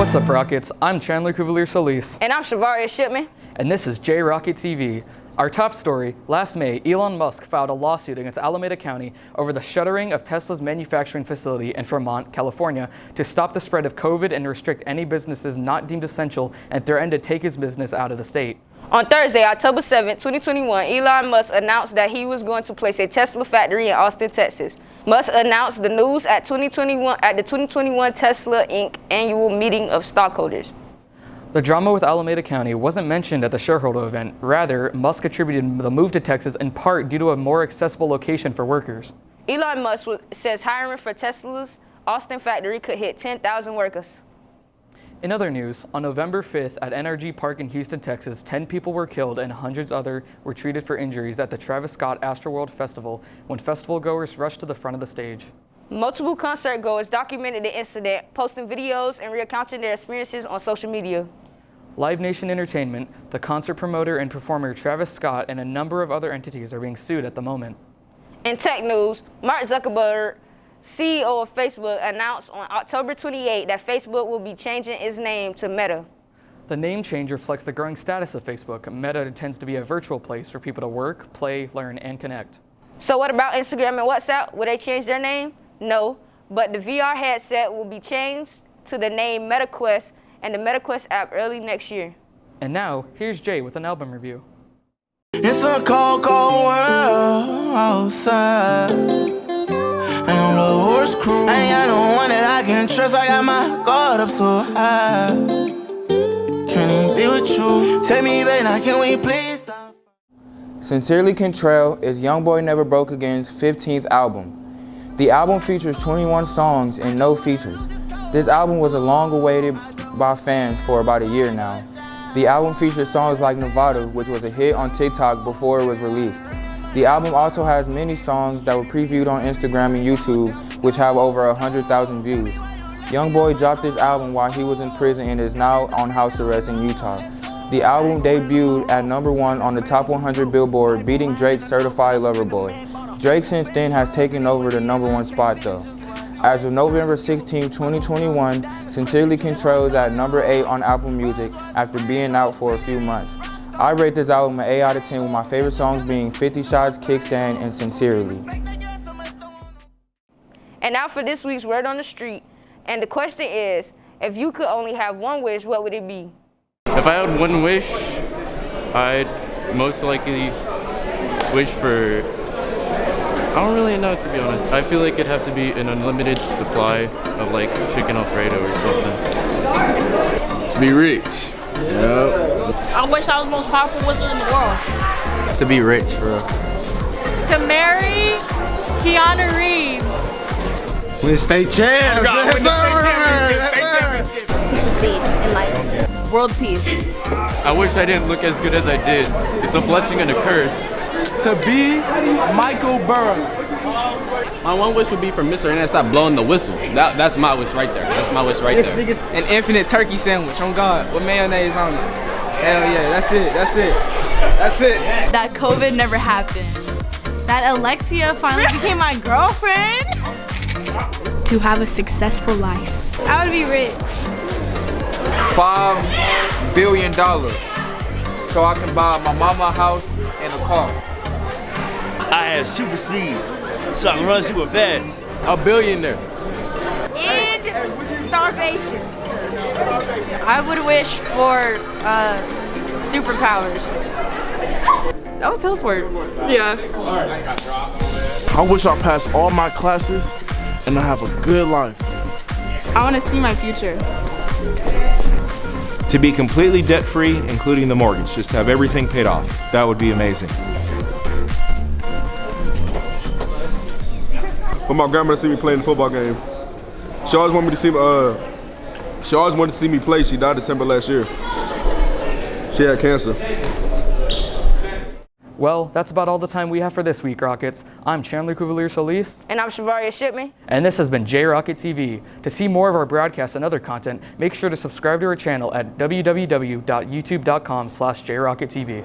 What's up, Rockets? I'm Chandler Cuvalier-Solis. And I'm Shavaria Shipman. And this is J-Rocket TV. Our top story, last May, Elon Musk filed a lawsuit against Alameda County over the shuttering of Tesla's manufacturing facility in Fremont, California, to stop the spread of COVID and restrict any businesses not deemed essential, and threatened to take his business out of the state. On Thursday, October 7, 2021, Elon Musk announced that he was going to place a Tesla factory in Austin, Texas. Musk announced the news at the 2021 Tesla Inc. annual meeting of stockholders. The drama with Alameda County wasn't mentioned at the shareholder event. Rather, Musk attributed the move to Texas in part due to a more accessible location for workers. Elon Musk says hiring for Tesla's Austin factory could hit 10,000 workers. In other news, on November 5th at NRG Park in Houston, Texas, 10 people were killed and hundreds other were treated for injuries at the Travis Scott Astro World Festival when festival goers rushed to the front of the stage. Multiple concert goers documented the incident, posting videos and recounting their experiences on social media. Live Nation Entertainment, the concert promoter and performer Travis Scott, and a number of other entities are being sued at the moment. In tech news, Mark Zuckerberg, CEO of Facebook, announced on October 28 that Facebook will be changing its name to Meta. The name change reflects the growing status of Facebook. Meta tends to be a virtual place for people to work, play, learn, and connect. So what about Instagram and WhatsApp? Will they change their name? No, but the VR headset will be changed to the name MetaQuest and the MetaQuest app early next year. And now, here's Jay with an album review. It's a cold, cold world outside. And I'm the horse crew. I ain't got no one that I can trust. I got my guard up so high. Can't even be with you. Tell me, babe, now can we please stop? Sincerely Contrail is Youngboy Never Broke Again's 15th album. The album features 21 songs and no features. This album was long awaited by fans for about a year now. The album features songs like Nevada, which was a hit on TikTok before it was released. The album also has many songs that were previewed on Instagram and YouTube, which have over 100,000 views. Youngboy dropped this album while he was in prison and is now on house arrest in Utah. The album debuted at #1 on the top 100 Billboard, beating Drake's Certified Lover Boy. Drake since then has taken over the #1 spot though. As of November 16, 2021, Sincerely Contrail is at #8 on Apple Music after being out for a few months. I rate this album an 8 out of 10 with my favorite songs being 50 Shots, Kickstand, and Sincerely. And now for this week's Word on the Street. And the question is, if you could only have one wish, what would it be? If I had one wish, I'd most likely wish for, I don't really know, to be honest. I feel like it'd have to be an unlimited supply of like chicken Alfredo or something. To be rich. Yep. I wish I was the most powerful wizard in the world. To be rich, for real. To marry Keanu Reeves. Win state champ. To succeed in life. World peace. I wish I didn't look as good as I did. It's a blessing and a curse. To be Michael Burrows. My one wish would be for Mr. Internet to stop blowing the whistle. That's my wish right there. That's my wish right there. An infinite turkey sandwich, on God, with mayonnaise on it. Hell yeah, that's it, that's it. That's it. That COVID never happened. That Alexia finally became my girlfriend. To have a successful life. I would be rich. $5 billion. So I can buy my mama a house and a car. I have super speed, so I can run super fast. A billionaire. End starvation. I would wish for superpowers. I would teleport. Yeah. I wish I passed all my classes and I have a good life. I want to see my future. To be completely debt-free, including the mortgage, just have everything paid off. That would be amazing. But my grandma see me playing the football game. She always wanted me to see she always wanted to see me play. She died December last year. She had cancer. Well, that's about all the time we have for this week, Rockets. I'm Chandler Cuvalier-Solis. And I'm Shavaria Shipman. And this has been J-Rocket TV. To see more of our broadcasts and other content, make sure to subscribe to our channel at www.youtube.com/JRocketTV.